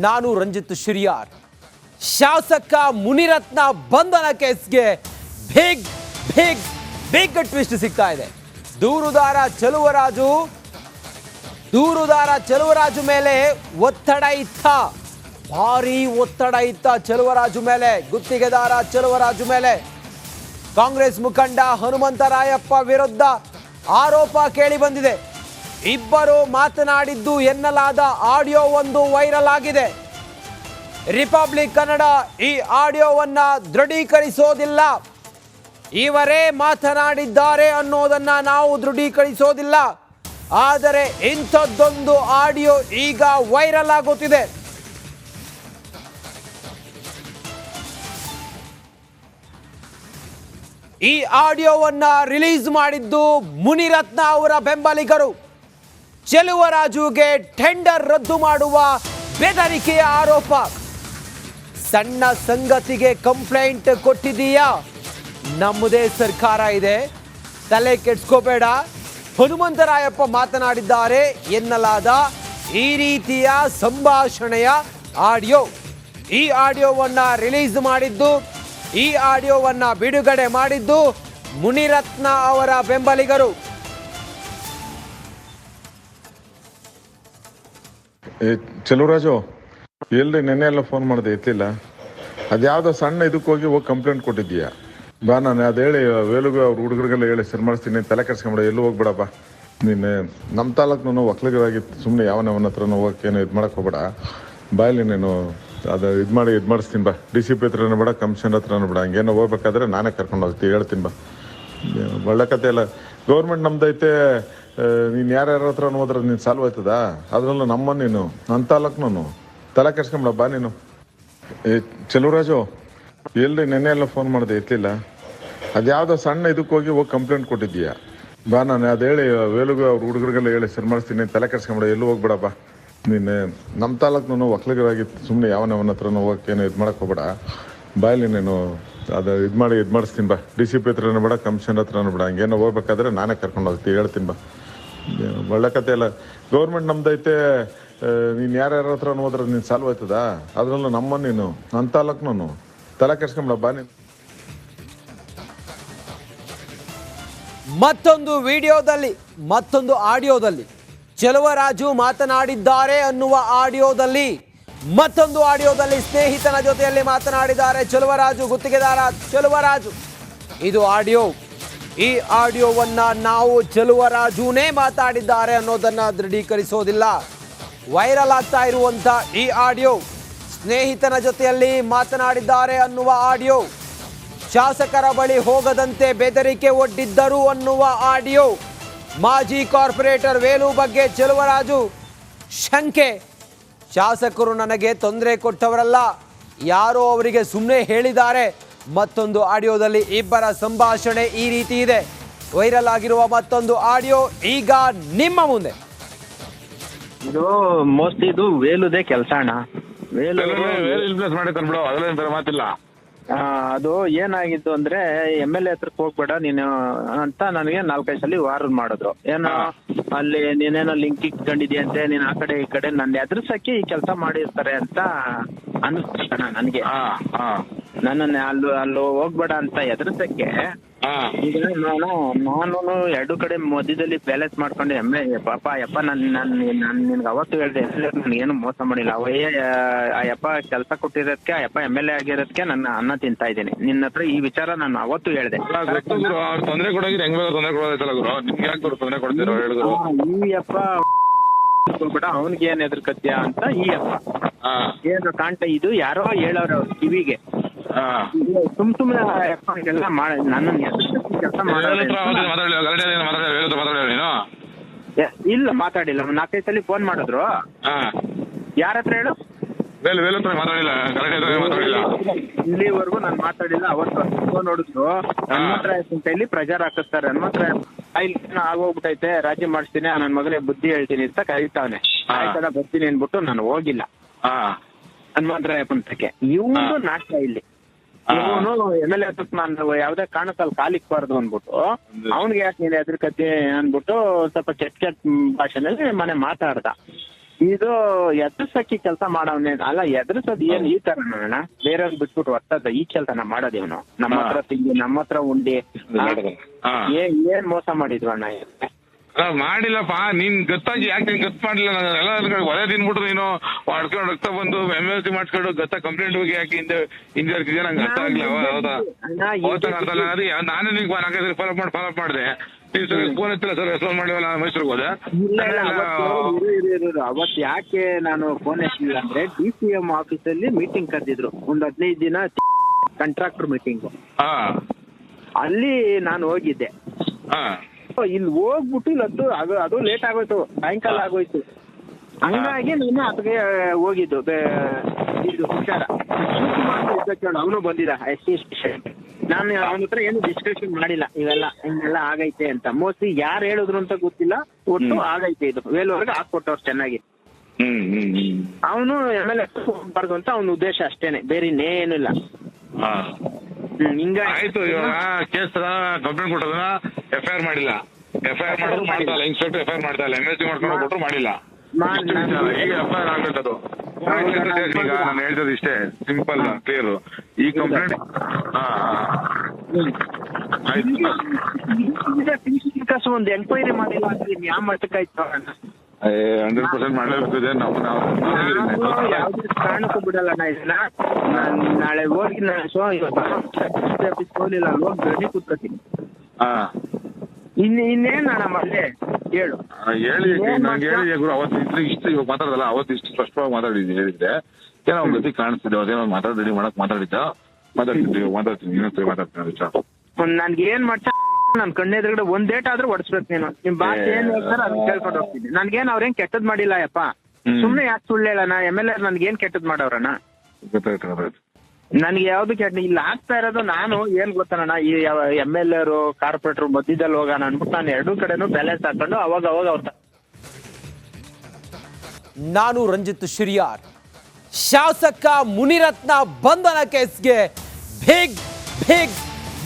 ನಾನು ರಂಜಿತ್ ಶಿರಿಯಾರ್. ಶಾಸಕ ಮುನಿರತ್ನ ಬಂಧನ ಕೇಸ್ಗೆ ಬಿಗ್ ಬಿಗ್ ಬಿಗ್ ಟ್ವಿಸ್ಟ್ ಸಿಗ್ತಾ ಇದೆ. ದೂರುದಾರ ಚಲುವರಾಜು ಮೇಲೆ ಒತ್ತಡ ಇತ್ತ, ಭಾರೀ ಒತ್ತಡ ಇತ್ತ ಚಲುವರಾಜು ಮೇಲೆ, ಗುತ್ತಿಗೆದಾರ ಚಲುವರಾಜು ಮೇಲೆ. ಕಾಂಗ್ರೆಸ್ ಮುಖಂಡ ಹನುಮಂತರಾಯಪ್ಪ ವಿರುದ್ಧ ಆರೋಪ ಕೇಳಿ ಬಂದಿದೆ. ಇಬ್ಬರು ಮಾತನಾಡಿದ್ದು ಎನ್ನಲಾದ ಆಡಿಯೋ ಒಂದು ವೈರಲ್ ಆಗಿದೆ. ರಿಪಬ್ಲಿಕ್ ಕನ್ನಡ ಈ ಆಡಿಯೋವನ್ನ ದೃಢೀಕರಿಸೋದಿಲ್ಲ. ಇವರೇ ಮಾತನಾಡಿದ್ದಾರೆ ಅನ್ನೋದನ್ನ ನಾವು ದೃಢೀಕರಿಸೋದಿಲ್ಲ. ಆದರೆ ಇಂಥದ್ದೊಂದು ಆಡಿಯೋ ಈಗ ವೈರಲ್ ಆಗುತ್ತಿದೆ. ಈ ಆಡಿಯೋವನ್ನ ರಿಲೀಸ್ ಮಾಡಿದ್ದು ಮುನಿರತ್ನ ಅವರ ಬೆಂಬಲಿಗರು. ಚೆಲುವರಾಜುಗೆ ಟೆಂಡರ್ ರದ್ದು ಮಾಡುವ ಬೆದರಿಕೆಯ ಆರೋಪ. ಸಣ್ಣ ಸಂಗತಿಗೆ ಕಂಪ್ಲೇಂಟ್ ಕೊಟ್ಟಿದೀಯಾ? ನಮ್ಮದೇ ಸರ್ಕಾರ ಇದೆ, ತಲೆ ಕೆಡ್ಸ್ಕೋಬೇಡ. ಹನುಮಂತರಾಯಪ್ಪ ಮಾತನಾಡಿದ್ದಾರೆ ಎನ್ನಲಾದ ಈ ರೀತಿಯ ಸಂಭಾಷಣೆಯ ಆಡಿಯೋ. ಈ ಆಡಿಯೋವನ್ನ ರಿಲೀಸ್ ಮಾಡಿದ್ದು, ಈ ಆಡಿಯೋವನ್ನ ಬಿಡುಗಡೆ ಮಾಡಿದ್ದು ಮುನಿರತ್ನ ಅವರ ಬೆಂಬಲಿಗರು. ಚೆಲುವರಾಜು ಎಲ್ರಿ ನೆನ್ನೆ ಎಲ್ಲ ಫೋನ್ ಮಾಡಿದೆ, ಎತ್ತಲಿಲ್ಲ. ಅದ್ಯಾವುದೋ ಸಣ್ಣ ಇದಕ್ಕೆ ಹೋಗಿ ಕಂಪ್ಲೇಂಟ್ ಕೊಟ್ಟಿದ್ದೀಯಾ? ಬಾ, ನಾನು ಅದು ಹೇಳಿ ವೇಲುಗ ಅವ್ರ ಹುಡುಗರಿಗೆಲ್ಲ ಹೇಳಿ ಸರಿ ಮಾಡಿಸ್ತೀನಿ, ತಲೆ ಕೆಡ್ಸ್ಕೊಂಬೇಡ, ಎಲ್ಲೂ ಹೋಗ್ಬೇಡಪ್ಪ. ನೀನು ನಮ್ಮ ತಾಲೂಕು ಒಕ್ಕಲಿಗರಾಗಿತ್ತು, ಸುಮ್ಮನೆ ಯಾವನ ಹತ್ರನೂ ಹೋಗಕ್ಕೇನು ಇದು ಮಾಡಕ್ಕೆ ಹೋಗ್ಬೇಡ. ಬಾಯಲ್ಲಿ ನೀನು ಅದು ಇದು ಮಾಡಿಸ್ತೀನಿ ಬಾ. DCP ಹತ್ರನೂ ಬೇಡ, ಕಮಿಷನರ್ ಹತ್ರನೂ ಬೇಡ. ಹಂಗೇನೋ ಹೋಗ್ಬೇಕಾದ್ರೆ ನಾನೇ ಕರ್ಕೊಂಡು ಹೋಗ್ತೀನಿ, ಹೇಳ್ತೀನಿ ಬಾ. ಒಳ್ಳೆ ಕತೆ ಎಲ್ಲ ಗೌರ್ಮೆಂಟ್ ನಮ್ದೈತೆ. ನೀನು ಯಾರ್ಯಾರ ಹತ್ರ ಹೋದ್ರೆ ನೀನು ಸಾಲ್ವ್ ಆಯ್ತದ? ಅದ್ರಲ್ಲೂ ನೀನು ನನ್ನ ತಾಲೂಕ್ನು ತಲೆ ಕೆಡ್ಸ್ಕೊಂಬೇಡ, ಬಾ ನೀನು. ಚೆಲುವರಾಜು ಎಲ್ರಿ ನೆನ್ನೆ ಎಲ್ಲ ಫೋನ್ ಮಾಡಿದೆ, ಎತ್ತಲಿಲ್ಲ. ಅದ್ಯಾವುದೋ ಸಣ್ಣ ಇದಕ್ಕೆ ಹೋಗಿ ಕಂಪ್ಲೇಂಟ್ ಕೊಟ್ಟಿದ್ದೀಯಾ? ಬಾ, ನಾನು ಅದು ಹೇಳಿ ವೇಲುಗ ಅವ್ರ ಹುಡುಗರಿಗೆಲ್ಲ ಹೇಳಿ ಸರಿ ಮಾಡಿಸ್ತೀನಿ, ತಲೆ ಕೆಡ್ಸ್ಕೊಂಬೇಡ, ಎಲ್ಲೂ ಹೋಗ್ಬೇಡಪ್ಪ. ನೀನು ನಮ್ಮ ತಾಲೂಕು ಒಕ್ಕಲಿಗರಾಗಿತ್ತು, ಸುಮ್ಮನೆ ಯಾವನ ಹತ್ರನೂ ಹೋಗಕ್ಕೇನು ಇದು ಮಾಡಕ್ಕೆ ಹೋಗ್ಬೇಡ. ಬಾಯಲ್ಲಿ ನೀನು ಅದು ಇದು ಮಾಡಿಸ್ತೀನಿ ಬಾ. DCP ಹತ್ರನೂ ಬೇಡ, ಕಮಿಷನರ್ ಹತ್ರನೂ ಬೇಡ. ಹಂಗೇನೋ ಹೋಗ್ಬೇಕಾದ್ರೆ ನಾನೇ ಕರ್ಕೊಂಡು ಹೋಗ್ತೀನಿ, ಹೇಳ್ತೀನಿ ಬಾ. ಒಳ್ಳೆ ಕತೆ ಎಲ್ಲ ಗೌರ್ಮೆಂಟ್ ನಮ್ದೈತೆ. ನೀನು ಯಾರ್ಯಾರ ಹತ್ರ ಹೋದ್ರೆ ನೀನು ಸಾಲ್ವ್ ಆಯ್ತದ? ಅದ್ರಲ್ಲೂ ನೀನು ನನ್ನ ತಾಲೂಕ್ನು ತಲೆ ಕೆಡ್ಸ್ಕೊಂಬೇಡ, ಬಾ ನೀನು. ಮತ್ತೊಂದು ವಿಡಿಯೋದಲ್ಲಿ, ಮತ್ತೊಂದು ಆಡಿಯೋದಲ್ಲಿ ಚೆಲುವರಾಜು ಮಾತನಾಡಿದ್ದಾರೆ ಅನ್ನುವ ಆಡಿಯೋದಲ್ಲಿ, ಮತ್ತೊಂದು ಆಡಿಯೋದಲ್ಲಿ ಸ್ನೇಹಿತನ ಜೊತೆಯಲ್ಲಿ ಮಾತನಾಡಿದ್ದಾರೆ ಚೆಲುವರಾಜು, ಗುತ್ತಿಗೆದಾರ ಚೆಲುವರಾಜು. ಇದು ಆಡಿಯೋ. ಈ ಆಡಿಯೋವನ್ನ ನಾವು ಚೆಲುವರಾಜುನೇ ಮಾತಾಡಿದ್ದಾರೆ ಅನ್ನೋದನ್ನ ದೃಢೀಕರಿಸೋದಿಲ್ಲ. ವೈರಲ್ ಆಗ್ತಾ ಇರುವಂತ ಈ ಆಡಿಯೋ, ಸ್ನೇಹಿತನ ಜೊತೆಯಲ್ಲಿ ಮಾತನಾಡಿದ್ದಾರೆ ಅನ್ನುವ ಆಡಿಯೋ, ಶಾಸಕರ ಬಳಿ ಹೋಗದಂತೆ ಬೆದರಿಕೆ ಒಡ್ಡಿದ್ದರು ಅನ್ನುವ ಆಡಿಯೋ, ಮಾಜಿ ಕಾರ್ಪೊರೇಟರ್ ವೇಲು ಬಗ್ಗೆ ಚೆಲುವರಾಜು ಶಂಕೆ. ಶಾಸಕರು ನನಗೆ ತೊಂದರೆ ಕೊಟ್ಟವರಲ್ಲ, ಯಾರೋ ಅವರಿಗೆ ಸುಮ್ಮನೆ ಹೇಳಿದ್ದಾರೆ. ಮತ್ತೊಂದು ಆಡಿಯೋದಲ್ಲಿ ಇಬ್ಬರ ಸಂಭಾಷಣೆ ಈ ರೀತಿ ಇದೆ. ವೈರಲ್ ಆಗಿರುವ ಮತ್ತೊಂದು ಆಡಿಯೋ ಈಗ ನಿಮ್ಮ ಮುಂದೆ. ಇದು ಮೋಸ್ಟ್ಲಿ ಇದು ವೇಲುದೇ ಕೆಲಸ ಅಣ್ಣ. ವೇಲು ಇನ್ಫ್ಲೂಯೆನ್ಸ್ ಮಾಡಿರ್ತಾನೆ ಬಿಡು, ಅದರಲ್ಲಿ ಮಾತಿಲ್ಲ. ಅದು ಏನಾಗಿತ್ತು ಅಂದ್ರೆ MLA ಹತ್ರಕ್ಕೆ ಹೋಗ್ಬೇಡ ನೀನು ಅಂತ ನನಗೆ 4-5 ಸಲ ವಾರದ್ ಮಾಡಿದ್ರು. ಏನೋ ಅಲ್ಲಿ ನೀನೇನೋ ಲಿಂಕ್ ಇಟ್ಕೊಂಡಿದ್ಯಂತೆ, ನೀನ್ ಆ ಕಡೆ ಈ ಕಡೆ ನನ್ನ ಎದುರ್ಸಕ್ಕೆ ಈ ಕೆಲಸ ಮಾಡಿರ್ತಾರೆ ಅಂತ ಅನಿಸ್ತಣ ನನಗೆ. ನನ್ನನ್ನ ಅಲ್ಲಿ ಹೋಗ್ಬೇಡ ಅಂತ ಎದುರ್ಸಕ್ಕೆ ಈಗ ನಾನು ಎರಡು ಕಡೆ ಮಧ್ಯದಲ್ಲಿ ಬ್ಯಾಲೆನ್ಸ್ ಮಾಡ್ಕೊಂಡು ಪಾಪ ಯಪ್ಪ ನಾನು ನಿನ್ಗೆ ಅವತ್ತು ಹೇಳ್ದೆ ನನ್ಗೇನು ಮೋಸ ಮಾಡಿಲ್ಲ. ಆ ಯಪ್ಪ ಕೆಲಸ ಕೊಟ್ಟಿರೋದಕ್ಕೆ, ಆ ಯಪ್ಪ MLA ಆಗಿರೋದಕ್ಕೆ ನನ್ನ ಅನ್ನ ತಿಂತಾ ಇದ್ದೀನಿ. ನಿನ್ನ ಹತ್ರ ಈ ವಿಚಾರ ನಾನು ಅವತ್ತು ಹೇಳ್ದೆ. ತೊಂದರೆ ಕೊಡೋಗಿದ್ರೆ ಹೆಂಗ್ ತೊಂದರೆ ಕೊಡೋದೈತಲ್ಲ ಗುರು, ನಿಮ್ಗೆ ಯಾಕೆ ತೊಂದರೆ ಕೊಡ್ತೀರೋ ಹೇಳಿದ್ರು. ಈ ಯಪ್ಪ ಬಿಡ ಅವನಿಗೆ ಏನ್ ಎದುರ್ಕತ್ಯ ಅಂತ ಈ ಯಪ್ಪ ಏನು ಕಾಂಟ ಇದು ಯಾರೋ ಹೇಳವ್ರೆ ಅವ್ರ ಕಿವಿಗೆ. ಸುಮ್ನೆ ಎಲ್ಲ ನನ್ನ ಕೆಲಸ ಇಲ್ಲ ಮಾತಾಡಿಲ್ಲ. 4-5 ಸಲ ಫೋನ್ ಮಾಡಿದ್ರು. ಯಾರ ಹತ್ರ ಹೇಳು? ಇಲ್ಲಿವರೆಗೂ ನಾನು ಮಾತಾಡಿಲ್ಲ. ಅವತ್ತು ಫೋನ್ ನೋಡಿದ್ರು ಹನುಮಂತರಾಯಪ್ಪ ಅಂತ ಹೇಳಿ ಪ್ರಚಾರ ಹಾಕಿಸ್ತಾರೆ. ಹನುಮಂತರಾಯಪ್ಪ ಆಗೋಗ್ಬಿಟ್ಟೈತೆ, ರಾಜಿ ಮಾಡಿಸ್ತೀನಿ, ನನ್ನ ಮಗನೇ ಬುದ್ಧಿ ಹೇಳ್ತೀನಿ ಅಂತ ಕರೀತಾವನೆ. ಆಯ್ತದ ಬರ್ತೀನಿ ಅನ್ಬಿಟ್ಟು ನಾನು ಹೋಗಿಲ್ಲ ಹನುಮಂತರಾಯಪ್ಪ ಅಂತಕ್ಕೆ. ಇವನು ನಾಶ ಇಲ್ಲಿ ಇವನು MLA ಹತ್ರಕ್ಕೆ ನಾನು ಯಾವ್ದೇ ಕಾರಣಕ್ಕಲ್ಲಿ ಕಾಲಿಕ್ಬಾರ್ದು ಅಂದ್ಬಿಟ್ಟು ಅವ್ನಿಗೆ ಯಾಕೆ ನೀನು ಎದುರ್ಕತಿ ಅಂದ್ಬಿಟ್ಟು ಸ್ವಲ್ಪ ಕೆಟ್ಟ ಭಾಷೆನಲ್ಲಿ ಮನೆ ಮಾತಾಡ್ದ. ಇದು ಎದುರ್ಸಕ್ಕಿ ಕೆಲಸ ಮಾಡವನೇ ಅಲ್ಲ, ಎದುರ್ಸೋದ್ ಏನ್ ಈ ತರ ಅಣ್ಣ, ಬೇರೆಯವ್ರಿಗೆ ಬಿಟ್ಬಿಟ್ಟು ಹೊರ್ತದ ಈ ಕೆಲ್ಸನ ಮಾಡೋದೇವನು, ನಮ್ಮ ಹತ್ರ ತಿಂಡಿ ನಮ್ಮ ಹತ್ರ ಉಂಡಿ ಏನ್ ಮೋಸ ಮಾಡಿದ್ವು ಅಣ್ಣ. ಮಾಡಿಲ್ಲಪ್ಪ, ನೀನ್ ಗೊತ್ತಾಗಿ ಯಾಕೆ ನೀನ್ ಗೊತ್ತು ಮಾಡಿಲ್ಲ? ಎಲ್ಲ ಒಲೆ ತಿನ್ಬಿಟ್ರು ನೀನು ಮಾಡ್ಕೊಂಡು ರಕ್ತ ಬಂದು MLC ಮಾಡ್ಕೊಂಡು ಗತ್ತ ಕಂಪ್ಲೇಂಟ್ ಹೋಗಿ ಯಾಕೆ ಹಿಂದೆ ಇರ್ತಿದ್ಯಾ? ನಂಗೆ ಅರ್ಥ ಆಗ್ಲಿಲ್ಲ. ಹೌದಾ ನಾನೇ ನಿಂಗೆ ನಾಲ್ಕೈದು ಫಾಲೋ ಮಾಡಿದೆ. ನೀವು ಸರ್ ಫೋನ್ ಎತ್ತಿಲ್ಲ ಸರ್, ಫೋನ್ ಮಾಡಿವಲ್ಲ ಮೈಸೂರಿಗೆ ಹೋದೆ. ಅವತ್ ಯಾಕೆ ನಾನು ಫೋನ್ ಎತ್ತಿಲ್ಲ ಅಂದ್ರೆ DCM ಆಫೀಸಲ್ಲಿ ಮೀಟಿಂಗ್ ಕರೆದಿದ್ರು, ಒಂದ್ 15 ದಿನ ಕಾಂಟ್ರಾಕ್ಟರ್ ಮೀಟಿಂಗ್. ಅಲ್ಲಿ ನಾನು ಹೋಗಿದ್ದೆ. ಇಲ್ಲಿ ಹೋಗ್ಬಿಟ್ಟು ಇಲ್ಲಿ ಅದು ಲೇಟ್ ಆಗೋಯ್ತು, ಸಾಯಂಕಾಲ ಆಗೋಯ್ತು. ಹಂಗಾಗಿ ನಾನು ಅದಕ್ಕೆ ಹೋಗಿದ್ದು. ಇದು ವಿಚಾರ ಅವನು ಬಂದಿದ್ದ SC ಸ್ಟೇಷನ್. ನಾನು ಅವನ ಹತ್ರ ಏನು ಡಿಸ್ಕಷನ್ ಮಾಡಿಲ್ಲ, ಇವೆಲ್ಲ ಹಿಂಗೆಲ್ಲ ಆಗೈತೆ ಅಂತ. ಮೋಸ್ಟ್ಲಿ ಯಾರು ಹೇಳಿದ್ರು ಅಂತ ಗೊತ್ತಿಲ್ಲ, ಒಟ್ಟು ಆಗೈತೆ ಇದು ವೇಲುವರೆಗೆ ಹಾಕೊಟ್ಟವ್ರು ಚೆನ್ನಾಗಿ. ಅವನು MLA ಹೋಗ್ಬಾರ್ದು ಅಂತ ಅವನ ಉದ್ದೇಶ ಅಷ್ಟೇನೆ, ಬೇರೆ ಇನ್ನೇನು ಇಲ್ಲ. ಆಯ್ತು, ಇವಾಗ ಕೇಸ್ ಕಂಪ್ಲೇಂಟ್ ಕೊಟ್ಟೋದನ್ನ FIR ಮಾಡಿಲ್ಲ. FIR ಮಾಡೋದು ಮಾಡ್ತಾ ಇಲ್ಲ, ಇನ್ಸ್ಪೆಕ್ಟರ್ FIR ಮಾಡ್ತಾ ಇಲ್ಲ, MLC ಮಾಡ್ಕೊಂಡು ಕೊಟ್ಟರು ಮಾಡಿಲ್ಲ. ಈಗ FIR ಆಗಬೇಕು. ಈಗ ನಾನು ಹೇಳ್ತದ ಇಷ್ಟೇ, ಸಿಂಪಲ್ ಕ್ಲಿಯರ್. ಈ ಕಂಪ್ಲೇಂಟ್ ಒಂದು ಎಂಕ್ವೈರಿ ಮಾಡಿಲ್ಲ ಅಂದ್ರೆ ಯಾವ ಮಟ್ಟಕ್ಕಾಯ್ತು? 100% ಮಾಡಲೇಬೇಕು. ಯಾವ್ದು ಕಾರಣಕ್ಕೂ ಬಿಡಲ್ಲ ಇದನ್ನ. ನಾಳೆ ಹೋಗಿ ಹೋಗ್ಲಿಲ್ಲ, ಹೋಗಿ ರೆಡಿ ಕೂತ್ಕೊತೀನಿ. ಇನ್ನೇನ್ ಅಣ್ಣ ಮಾಡ್ಲಿ ಹೇಳು. ಹೇಳಿ ನಂಗೆ ಹೇಳಿ ಗುರು, ಅವತ್ತು ಇಷ್ಟು ಇವಾಗ ಮಾತಾಡೋದಲ್ಲ, ಅವತ್ತು ಇಷ್ಟು ಸ್ಪಷ್ಟವಾಗಿ ಮಾತಾಡಿದ್ದೀನಿ. ಹೇಳಿದ್ರೆ ಏನೋ ಒಂದು ಗತಿ ಕಾಣಿಸ್ತಿದ್ದೆ, ಅದೇನೋ ರೆಡಿ ಮಾಡಕ್ ಮಾತಾಡ್ತೀನಿ. ಇನ್ನೊಂದ್ಸರಿ ಮಾತಾಡ್ತೀನಿ. ನನ್ಗೆ ಏನ್ ಮಾಡ್ತಾ ನನ್ ಕಣ್ಣೆದ್ರುಗಡೆ ಒಂದ್ ಡೇಟ್ ಆದ್ರೂ ಹೊಡ್ಸ್ಬೇಕು ನೀನು. ನಿಮ್ ಭಾಷೆ ಏನ್ ಹೇಳ್ತಾರ ಅದನ್ನ ಕೇಳ್ಕೊಂಡು ಹೋಗ್ತೀನಿ. ನನ್ಗೇನ್ ಅವ್ರೇನ್ ಕೆಟ್ಟದ್ ಮಾಡಿಲ್ಲ ಯಪ್ಪ, ಸುಮ್ನೆ ಯಾಕೆ ಸುಳ್ಳು ಹೇಳಣ? MLA ನನ್ಗೇನ್ ಕೆಟ್ಟದ್ ಮಾಡವ್ರಣ್ಣ? ನನ್ಗೆ ಯಾವ್ದು ಕೆಟ್ಟ ಇಲ್ಲ. ಆಗ್ತಾ ಇರೋದು ನಾನು ಏನ್ ಗೊತ್ತಾನ, ಈ MLA ಕಾರ್ಪೊರೇಟರ್ ಮಧ್ಯದಲ್ಲಿ ಹೋಗೋಣ ಅನ್ಬಿಟ್ಟು ನಾನು ಎರಡೂ ಕಡೆನೂ ಬ್ಯಾಲೆನ್ಸ್ ಹಾಕೊಂಡು ಅವಾಗ ಅವ್ರ. ನಾನು ರಂಜಿತ್ ಶಿರಿಯಾರ್. ಶಾಸಕ ಮುನಿರತ್ನ ಬಂಧನ ಕೇಸ್ಗೆ ಬಿಗ್ ಬಿಗ್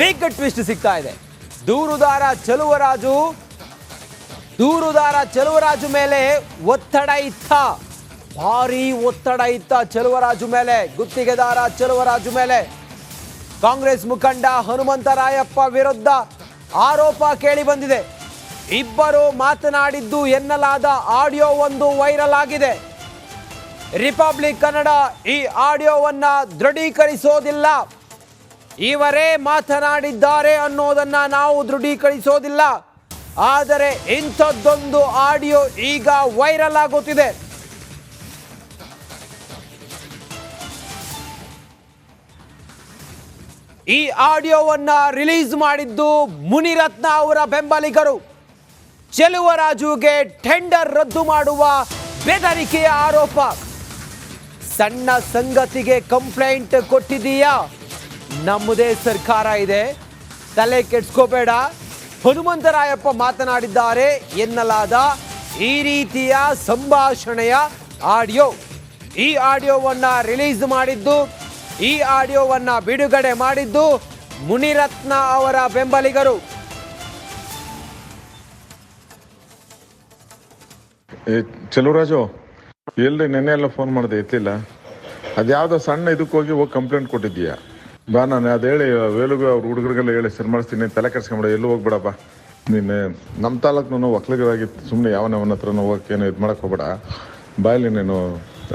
ಬಿಗ್ ಟ್ವಿಸ್ಟ್ ಸಿಗ್ತಾ ಇದೆ. ದೂರುದಾರ ಚಲುವರಾಜು ಮೇಲೆ ಒತ್ತಡ ಇತ್ತ, ಭಾರಿ ಒತ್ತಡ ಇತ್ತ ಚಲುವರಾಜು ಮೇಲೆ, ಗುತ್ತಿಗೆದಾರ ಚಲುವರಾಜು ಮೇಲೆ. ಕಾಂಗ್ರೆಸ್ ಮುಖಂಡ ಹನುಮಂತರಾಯಪ್ಪ ವಿರುದ್ಧ ಆರೋಪ ಕೇಳಿ ಬಂದಿದೆ. ಇಬ್ಬರು ಮಾತನಾಡಿದ್ದು ಎನ್ನಲಾದ ಆಡಿಯೋ ಒಂದು ವೈರಲ್ ಆಗಿದೆ. ರಿಪಬ್ಲಿಕ್ ಕನ್ನಡ ಈ ಆಡಿಯೋವನ್ನ ದೃಢೀಕರಿಸೋದಿಲ್ಲ. ಇವರೇ ಮಾತನಾಡಿದ್ದಾರೆ ಅನ್ನೋದನ್ನ ನಾವು ದೃಢೀಕರಿಸೋದಿಲ್ಲ. ಆದರೆ ಇಂಥದ್ದೊಂದು ಆಡಿಯೋ ಈಗ ವೈರಲ್ ಆಗುತ್ತಿದೆ. ಈ ಆಡಿಯೋವನ್ನ ರಿಲೀಸ್ ಮಾಡಿದ್ದು ಮುನಿರತ್ನ ಅವರ ಬೆಂಬಲಿಗರು. ಚೆಲುವರಾಜುಗೆ ಟೆಂಡರ್ ರದ್ದು ಮಾಡುವ ಬೆದರಿಕೆಯ ಆರೋಪ. ಸಣ್ಣ ಸಂಗತಿಗೆ ಕಂಪ್ಲೇಂಟ್ ಕೊಟ್ಟಿದೀಯಾ? ನಮ್ಮದೇ ಸರ್ಕಾರ ಇದೆ, ತಲೆ ಕೆಡ್ಸ್ಕೋಬೇಡ. ಹನುಮಂತರಾಯಪ್ಪ ಮಾತನಾಡಿದ್ದಾರೆ ಎನ್ನಲಾದ ಈ ರೀತಿಯ ಸಂಭಾಷಣೆಯ ಆಡಿಯೋ. ಈ ಆಡಿಯೋವನ್ನ ರಿಲೀಸ್ ಮಾಡಿದ್ದು, ಈ ಆಡಿಯೋವನ್ನ ಬಿಡುಗಡೆ ಮಾಡಿದ್ದು ಮುನಿರತ್ನ ಅವರ ಬೆಂಬಲಿಗರು. ಚೆಲುವರಾಜು ಎಲ್ರಿ ನೆನ್ನೆ ಎಲ್ಲ ಫೋನ್ ಮಾಡಿದೆ, ಎತ್ತಿಲ್ಲ. ಅದ್ಯಾವುದೋ ಸಣ್ಣ ಇದಕ್ಕೆ ಹೋಗಿ ಕಂಪ್ಲೇಂಟ್ ಕೊಟ್ಟಿದ್ದೀಯಾ? ಬಾ, ನಾನು ಅದು ಹೇಳಿ ವೇಲುಗ ಅವ್ರ ಹುಡುಗರಿಗೆಲ್ಲ ಹೇಳಿ ಸರಿ ಮಾಡಿಸ್ತೀನಿ, ತಲೆ ಕೆಡ್ಸ್ಕೊಂಬೇಡ, ಎಲ್ಲೂ ಹೋಗ್ಬೇಡಪ್ಪ. ನೀನು ನಮ್ಮ ತಾಲೂಕು ಒಕ್ಕಲಿಗರಾಗಿತ್ತು, ಸುಮ್ಮನೆ ಯಾವನ ಹತ್ರನೂ ಹೋಗಕ್ಕೇನು ಇದು ಮಾಡಕ್ಕೆ ಹೋಗ್ಬೇಡ. ಬಾಯಲ್ಲಿ ನೀನು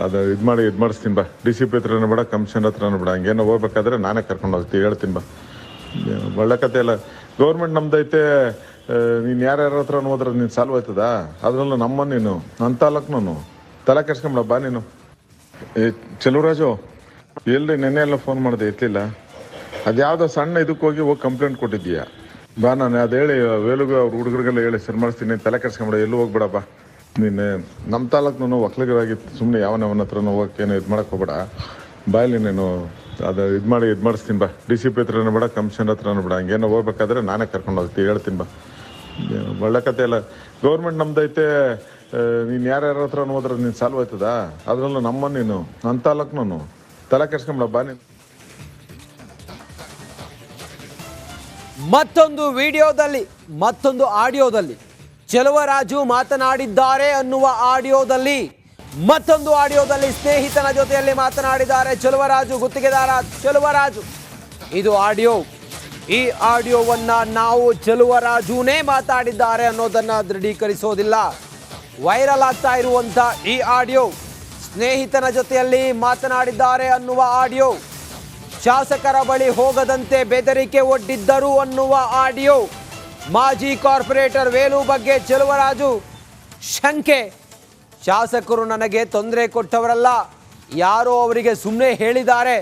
ಅದು ಇದು ಮಾಡಿಸ್ತೀನಿ ಬಾ. DCP ಹತ್ರನೂ ಬೇಡ, ಕಮಿಷನರ್ ಹತ್ರನೂ ಬೇಡ. ಹಂಗೇನೋ ಹೋಗ್ಬೇಕಾದ್ರೆ ನಾನೇ ಕರ್ಕೊಂಡು ಹೋಗ್ತೀನಿ, ಹೇಳ್ತೀನಿ ಬಾ. ಒಳ್ಳೆ ಕತೆ ಎಲ್ಲ ಗೌರ್ಮೆಂಟ್ ನಮ್ದೈತೆ. ನೀನು ಯಾರ್ಯಾರ ಹತ್ರ ಹೋದ್ರೆ ನೀನು ಸಾಲ್ವ್ ಆಯ್ತದ? ಅದರಲ್ಲೂ ನೀನು ನನ್ನ ತಾಲೂಕು ತಲೆ ಕೆಡ್ಸ್ಕೊಂಬೇಡ ಬಾ. ನೀನು ಚೆಲುವರಾಜು ಎಲ್ರಿ ನೆನ್ನೆ ಎಲ್ಲ ಫೋನ್ ಮಾಡಿದೆ, ಎತ್ತಿಲ್ಲ. ಅದ್ಯಾವುದೋ ಸಣ್ಣ ಇದಕ್ಕೆ ಹೋಗಿ ಕಂಪ್ಲೇಂಟ್ ಕೊಟ್ಟಿದ್ದೀಯಾ? ಬಾ, ನಾನು ಅದು ಹೇಳಿ ವೇಲುಗ ಅವ್ರ ಹುಡುಗರಿಗೆಲ್ಲ ಹೇಳಿ ಸರಿ ಮಾಡಿಸ್ತೀನಿ, ತಲೆ ಕೆಡ್ಸ್ಕೊಂಬೇಡ, ಎಲ್ಲೂ ಹೋಗ್ಬೇಡಪ್ಪ. ನೀನು ನಮ್ಮ ತಾಲೂಕು ಒಕ್ಕಲಿಗರಾಗಿತ್ತು, ಸುಮ್ಮನೆ ಯಾವನ ಹತ್ರನೂ ಹೋಗಕ್ಕೇನು ಇದು ಮಾಡಕ್ಕೆ ಹೋಗ್ಬೇಡ. ಬಾಯಲ್ಲಿ ನೀನು ಅದು ಇದು ಮಾಡಿಸ್ತೀನಿ ಬಾ. DCP ಹತ್ರನೂ ಬೇಡ, ಕಮಿಷನರ್ ಹತ್ರನೂ ಬೇಡ. ಹಂಗೇನೋ ಹೋಗ್ಬೇಕಾದ್ರೆ ನಾನೇ ಕರ್ಕೊಂಡು ಹೋಗ್ತೀನಿ, ಹೇಳ್ತೀನಿ ಬಾ. ಒಳ್ಳೆ ಕತೆ ಎಲ್ಲ ಗೌರ್ಮೆಂಟ್ ನಮ್ದೈತೆ. ನೀನು ಯಾರ್ಯಾರ ಹತ್ರ ಹೋದ್ರೆ ನೀನು ಸಾಲ್ವ್ ಆಯ್ತದ? ಅದರಲ್ಲೂ ನೀನು ನನ್ನ ತಾಲೂಕು ತಲೆ ಕೆಡ್ಸ್ಕೊಂಬೇಡ ಬಾ. ನೀನು ಮತ್ತೊಂದು ವಿಡಿಯೋದಲ್ಲಿ, ಮತ್ತೊಂದು ಆಡಿಯೋದಲ್ಲಿ ಚೆಲುವರಾಜು ಮಾತನಾಡಿದ್ದಾರೆ ಅನ್ನುವ ಆಡಿಯೋದಲ್ಲಿ ಮತ್ತೊಂದು ಆಡಿಯೋದಲ್ಲಿ ಸ್ನೇಹಿತನ ಜೊತೆಯಲ್ಲಿ ಮಾತನಾಡಿದ್ದಾರೆ ಚೆಲುವರಾಜು, ಗುತ್ತಿಗೆದಾರ ಚೆಲುವರಾಜು. ಇದು ಆಡಿಯೋ. ಈ ಆಡಿಯೋವನ್ನ ನಾವು ಚೆಲುವರಾಜುನೇ ಮಾತಾಡಿದ್ದಾರೆ ಅನ್ನೋದನ್ನ ದೃಢೀಕರಿಸೋದಿಲ್ಲ. ವೈರಲ್ ಆಗ್ತಾ ಇರುವಂತ ಈ ಆಡಿಯೋ ಸ್ನೇಹಿತನ ಜೊತೆಯಲ್ಲಿ ಮಾತನಾಡಿದ್ದಾರೆ ಅನ್ನುವ ಆಡಿಯೋ, ಶಾಸಕರ ಬಳಿ ಹೋಗದಂತೆ ಬೆದರಿಕೆ ಒಡ್ಡಿದ್ದರು ಅನ್ನುವ ಆಡಿಯೋ, ಮಾಜಿ ಕಾರ್ಪೊರೇಟರ್ ವೇಲು ಬಗ್ಗೆ ಚೆಲುವರಾಜು ಶಂಕೆ. ಶಾಸಕರು ನನಗೆ ತೊಂದರೆ ಕೊಟ್ಟವರಲ್ಲ, ಯಾರೋ ಅವರಿಗೆ ಸುಮ್ಮನೆ ಹೇಳಿದ್ದಾರೆ.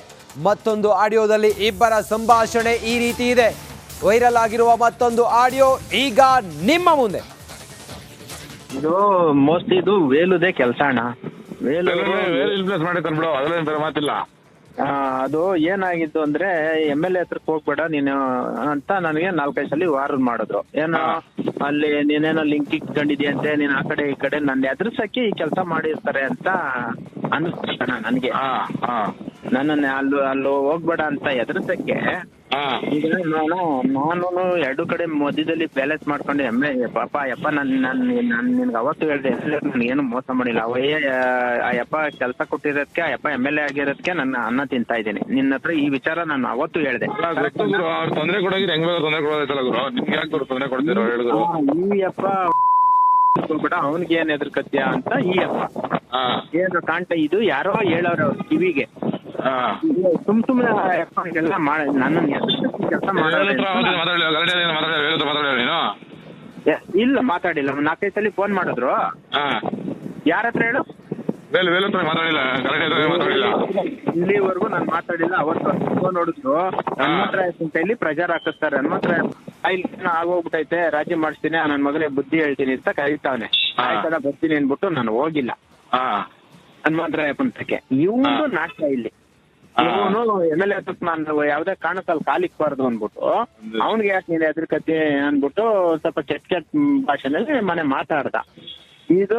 ಮತ್ತೊಂದು ಆಡಿಯೋದಲ್ಲಿ ಇಬ್ಬರ ಸಂಭಾಷಣೆ ಈ ರೀತಿ ಇದೆ. ವೈರಲ್ ಆಗಿರುವ ಮತ್ತೊಂದು ಆಡಿಯೋ ಈಗ ನಿಮ್ಮ ಮುಂದೆ. ಇದು ಮೋಸ್ಟ್ಲಿ ಇದು ವೇಲುದೇ ಕೆಲಸ ಅಣ್ಣ. ವೇಲು ಇನ್ಫ್ಲೂಯೆನ್ಸ್ ಮಾಡಿರ್ತಾನೆ ಬಿಡು, ಅದ್ರಲ್ಲಿ ಬೇರೆ ಮಾತಿಲ್ಲ. ಅದು ಏನಾಗಿತ್ತು ಅಂದ್ರೆ MLA ಹತ್ರಕ್ಕೆ ಹೋಗ್ಬೇಡ ನೀನು ಅಂತ ನನಗೆ 4-5 ಸಲ ವಾರನ್ ಮಾಡಿದ್ರು. ಏನೋ ಅಲ್ಲಿ ನೀನೇನೋ ಲಿಂಕ್ ಇಟ್ಕೊಂಡಿದ್ಯಂತೆ, ನೀನ್ ಆ ಕಡೆ ಈ ಕಡೆ ನನ್ನ ಎದುರ್ಸಕ್ಕೆ ಈ ಕೆಲಸ ಮಾಡಿರ್ತಾರೆ ಅಂತ ಅನಿಸ್ತಣ ನನಗೆ. ನನ್ನನ್ನ ಅಲ್ಲಿ ಹೋಗ್ಬೇಡ ಅಂತ ಎದುರ್ಸಕ್ಕೆ ಈಗ ನಾನು ಎರಡು ಕಡೆ ಮಧ್ಯದಲ್ಲಿ ಬ್ಯಾಲೆನ್ಸ್ ಮಾಡ್ಕೊಂಡು ಪಾಪ ಯಪ್ಪ ನಾನು ನಿನ್ಗೆ ಅವತ್ತು ಹೇಳ್ದೆ ನನ್ಗೇನು ಮೋಸ ಮಾಡಿಲ್ಲ. ಯಪ್ಪ ಕೆಲಸ ಕೊಟ್ಟಿರೋದಕ್ಕೆ ಯಪ್ಪ MLA ಆಗಿರೋದಕ್ಕೆ ನನ್ನ ಅನ್ನ ತಿಂತಾ ಇದ್ದೀನಿ. ನಿನ್ನ ಹತ್ರ ಈ ವಿಚಾರ ನಾನು ಅವತ್ತು ಹೇಳ್ದೆ. ಅವ್ರು ತೊಂದರೆ ಕೊಡೋಗಿ ಹೆಂಗ್ ತೊಂದರೆ ಕೊಡೋದೈತಲ್ಲ ಗುರು, ನಿಮ್ಗೆ ಯಾಕೆ ತೊಂದರೆ ಕೊಡ್ತೀರೋ ಹೇಳಿದ್ರು. ಈ ಯಪ್ಪ ಬಿಡ ಅವನಿಗೆ ಏನ್ ಎದುರ್ಕತ್ಯ ಅಂತ ಈ ಯಪ್ಪ ಏನು ಕಾಣ್ತಾ ಇದು ಯಾರೋ ಹೇಳವ್ರ ಅವ್ರ ಕಿವಿಗೆ. ಸುಮ್ನೆ ಎಲ್ಲ ಮಾಡ ನನ್ನ ಕೆಲಸ ಇಲ್ಲ ಮಾತಾಡಿಲ್ಲ. 4-5 ಸಲ ಫೋನ್ ಮಾಡಿದ್ರು. ಯಾರ ಹತ್ರ ಹೇಳು? ಇಲ್ಲಿವರೆಗೂ ನಾನು ಮಾತಾಡಿಲ್ಲ. ಅವತ್ತು ಫೋನ್ ನೋಡಿದ್ರು ನನ್ನ ಹತ್ರ ಅಂತ ಹೇಳಿ ಪ್ರಚಾರ ಹಾಕಿಸ್ತಾರೆ. ನನ್ನ ಹತ್ರ ಆಗೋಗ್ಬಿಟ್ಟೈತೆ, ರಾಜಿ ಮಾಡಿಸ್ತೀನಿ, ನನ್ನ ಮಗನಿಗೆ ಬುದ್ಧಿ ಹೇಳ್ತೀನಿ ಅಂತ ಕರೀತಾವನೆ. ಆಯ್ತದ ಬರ್ತೀನಿ ಅನ್ಬಿಟ್ಟು ನಾನು ಹೋಗಿಲ್ಲ ಹನುಮಂತರಾಯಪ್ಪಂತಕ್ಕೆ. ಇವನು ನಾಟಕ ಇಲ್ಲಿ. ಇವನು MLA ಹತ್ರಕ್ಕೆ ನಾನು ಯಾವ್ದೇ ಕಾರಣಕ್ಕಲ್ಲಿ ಕಾಲಿಕ್ಬಾರ್ದು ಅನ್ಬಿಟ್ಟು ಅವ್ನಿಗೆ ಯಾಕೆ ನೀನು ಎದುರ್ಕತಿ ಅನ್ಬಿಟ್ಟು ಸ್ವಲ್ಪ ಕೆಟ್ಟ ಭಾಷೆನಲ್ಲಿ ಮನೆ ಮಾತಾಡ್ದ. ಇದು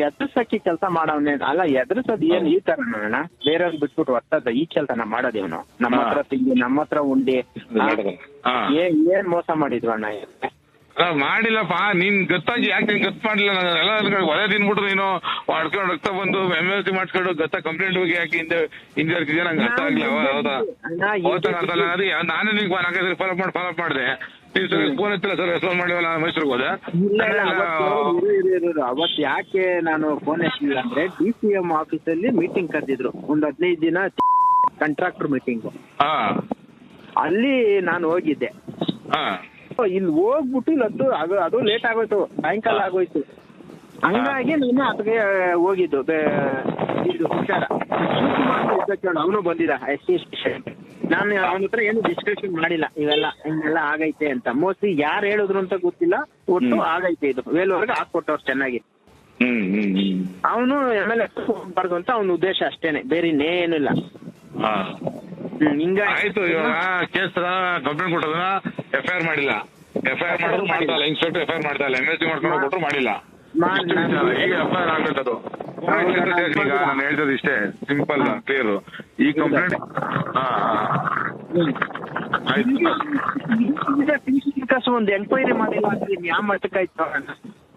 ಎದುರ್ಸಕ್ಕಿ ಕೆಲಸ ಮಾಡವನೇ ಅಲ್ಲ. ಎದುರ್ಸೋದ್ ಏನ್ ಈ ತರ ನೋಡೋಣ, ಬೇರೆಯವ್ರಿಗೆ ಬಿಟ್ಬಿಟ್ಟು ಒತ್ತದ ಈ ಕೆಲಸನ ಮಾಡೋದು ಇವನು. ನಮ್ಮ ಹತ್ರ ತಿಂಡಿ, ನಮ್ಮ ಹತ್ರ ಉಂಡಿ, ಏನ್ ಮೋಸ ಮಾಡಿದ್ವು ಅಣ್ಣ. ಮಾಡಿಲ್ಲಪ್ಪ, ನೀನ್ ಗೊತ್ತಾಗಿ ಯಾಕೆ ಗೊತ್ತು ಮಾಡಿಲ್ಲ. ಎಲ್ಲ ಒಲೆ ತಿನ್ಬಿಟ್ಟು ನೀನು ಮಾಡ್ಕೊಂಡು ಹೋಗ್ತಾ ಬಂದು MLC ಮಾಡ್ಕೊಂಡು ಗೊತ್ತಾ ಕಂಪ್ಲೇಂಟ್ ಹೋಗಿ ಯಾಕೆ ಹಿಂದೆ ಹಾಕ್ತಿದ್ಯಾ ನಂಗೆ ಅರ್ಥ ಆಗ್ಲಿಲ್ಲ. ಹೌದಾ ನಾನೇ ನಿಂಗೆ 4-5 ಫಾಲೋ ಮಾಡಿದೆ. ನೀನ್ ಫೋನ್ ಎತ್ತಿಲ್ಲ ಸರ್, ರೆಸ್ಪಾನ್ಸ್ ಮಾಡಿವಲ್ಲ, ಮೈಸೂರಿಗೆ ಹೋದೆ. ಅವತ್ ಯಾಕೆ ನಾನು ಫೋನ್ ಎತ್ತಿಲ್ಲ ಅಂದ್ರೆ DCM ಆಫೀಸಲ್ಲಿ ಮೀಟಿಂಗ್ ಕರೆದಿದ್ರು, ಒಂದು 15 ದಿನ ಕಾಂಟ್ರಾಕ್ಟರ್ ಮೀಟಿಂಗ್. ಅಲ್ಲಿ ನಾನು ಹೋಗಿದ್ದೆ. ಇಲ್ಲಿ ಹೋಗ್ಬಿಟ್ಟು ಇಲ್ಲದ್ದು ಅದು ಲೇಟ್ ಆಗೋಯ್ತು, ಸಾಯಂಕಾಲ ಆಗೋಯ್ತು. ಹಂಗಾಗಿ ನಾನು ಅದಕ್ಕೆ ಹೋಗಿದ್ದು. ಇದು ವಿಚಾರ ಅವನು ಬಂದಿದ್ದ SC ಸ್ಟೇಷನ್. ನಾನು ಅವನ ಹತ್ರ ಏನು ಡಿಸ್ಕಷನ್ ಮಾಡಿಲ್ಲ, ಇವೆಲ್ಲ ಹಿಂಗೆಲ್ಲ ಆಗೈತೆ ಅಂತ. ಮೋಸ್ಟ್ಲಿ ಯಾರು ಹೇಳಿದ್ರು ಅಂತ ಗೊತ್ತಿಲ್ಲ, ಒಟ್ಟು ಆಗೈತೆ ಇದು. ವೇಲುವರೆಗೆ ಹಾಕೊಟ್ಟವ್ರು ಚೆನ್ನಾಗಿ. ಅವನು MLA ಹೋಗ್ಬಾರ್ದು ಅಂತ ಅವನ ಉದ್ದೇಶ ಅಷ್ಟೇನೆ, ಬೇರೆ ಇನ್ನೇನು ಇಲ್ಲ. ಆಯ್ತು, ಇವಾಗ ಕೇಸ್ ಕಂಪ್ಲೇಂಟ್ ಕೊಟ್ಟೋದನ್ನ FIR ಮಾಡಿಲ್ಲ. FIR ಮಾಡಿದ್ರು ಮಾಡ್ತಾ ಇಲ್ಲ, ಇನ್ಸ್ಪೆಕ್ಟರ್ FIR ಮಾಡ್ತಾ ಇಲ್ಲ, MLC ಮಾಡ್ಕೊಂಡು ಕೊಟ್ಟರು ಮಾಡಿಲ್ಲ. ಈಗ FIR ಆಗಬೇಕು. ಈಗ ನಾನು ಹೇಳ್ತದ ಇಷ್ಟೇ, ಸಿಂಪಲ್ ಕ್ಲಿಯರ್. ಈ ಕಂಪ್ಲೇಂಟ್ ಒಂದು ಎಂಕ್ವೈರಿ ಮಾಡಿಲ್ಲ ಅಂದ್ರೆ ಯಾವ ಮಟ್ಟಕ್ಕಾಯ್ತು?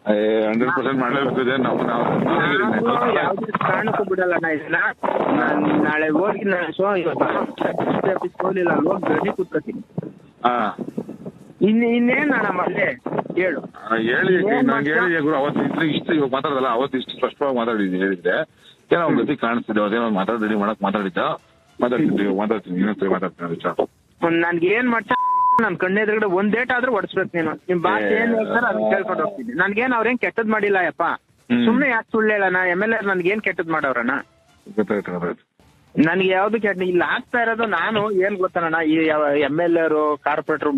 100% ಮಾಡಲೇಬೇಕು. ಯಾವ್ದು ಕಾರಣಕ್ಕೂ ಬಿಡಲ್ಲ ನಾ ಇದನ್ನ. ನಾಳೆ ಹೋಗಿ ಹೋಗ್ಲಿಲ್ಲ, ಹೋಗಿ ಗಡಿ ಕೂತ್ಕೊತೀನಿ. ಇನ್ನೇನ್ ನಾನು ಮಾಡಲೆ ಹೇಳು. ಹೇಳಿ ನಂಗೆ ಹೇಳಿ ಗುರು. ಅವತ್ತು ಇಷ್ಟು ಇವಾಗ ಮಾತಾಡೋದಲ್ಲ, ಅವತ್ತು ಇಷ್ಟು ಸ್ಪಷ್ಟವಾಗಿ ಮಾತಾಡಿದ್ದೀನಿ. ಹೇಳಿದ್ರೆ ಏನೋ ಅವ್ನ ಜೊತೆ ಕಾಣಿಸ್ತಿದ್ದೆ, ಅದೇನೋ ಮಾತಾಡಿದ್ದೀನಿ ಮಾತಾಡ್ತೀನಿ ಇನ್ನೊಂದ್ಸರಿ ಮಾತಾಡ್ತೀನಿ ವಿಚಾರ. ನನ್ಗೆ ಏನ್ ಮಾಡ್ತಾ ನನ್ ಕಣ್ಣೆದ್ರುಗಡೆ ಒಂದ್ ಡೇಟ್ ಆದ್ರೂ ಹೊಡ್ಸ್ಬೇಕು ನೀನು. ನಿಮ್ ಭಾಷೆ ಏನ್ ಹೇಳ್ತಾರ ಅದನ್ನ ಕೇಳ್ಕೊಂಡು ಹೋಗ್ತೀನಿ. ನನ್ಗೇನ್ ಅವ್ರೇನ್ ಕೆಟ್ಟದ್ ಮಾಡಿಲ್ಲ ಯಪ್ಪ, ಸುಮ್ನೆ ಯಾಕೆ ಸುಳ್ಳು ಹೇಳೋಣ. MLA ನನ್ಗೇನ್ ಕೆಟ್ಟದ್ ಮಾಡವ್ರಣ್ಣ? ನನ್ಗೆ ಯಾವ್ದು ಕೆಟ್ಟ ಇಲ್ಲ. ಆಗ್ತಾ ಇರೋದು ನಾನು ಏನ್ ಗೊತ್ತಣ್ಣ, ಈ MLA ಕಾರ್ಪೊರೇಟರ್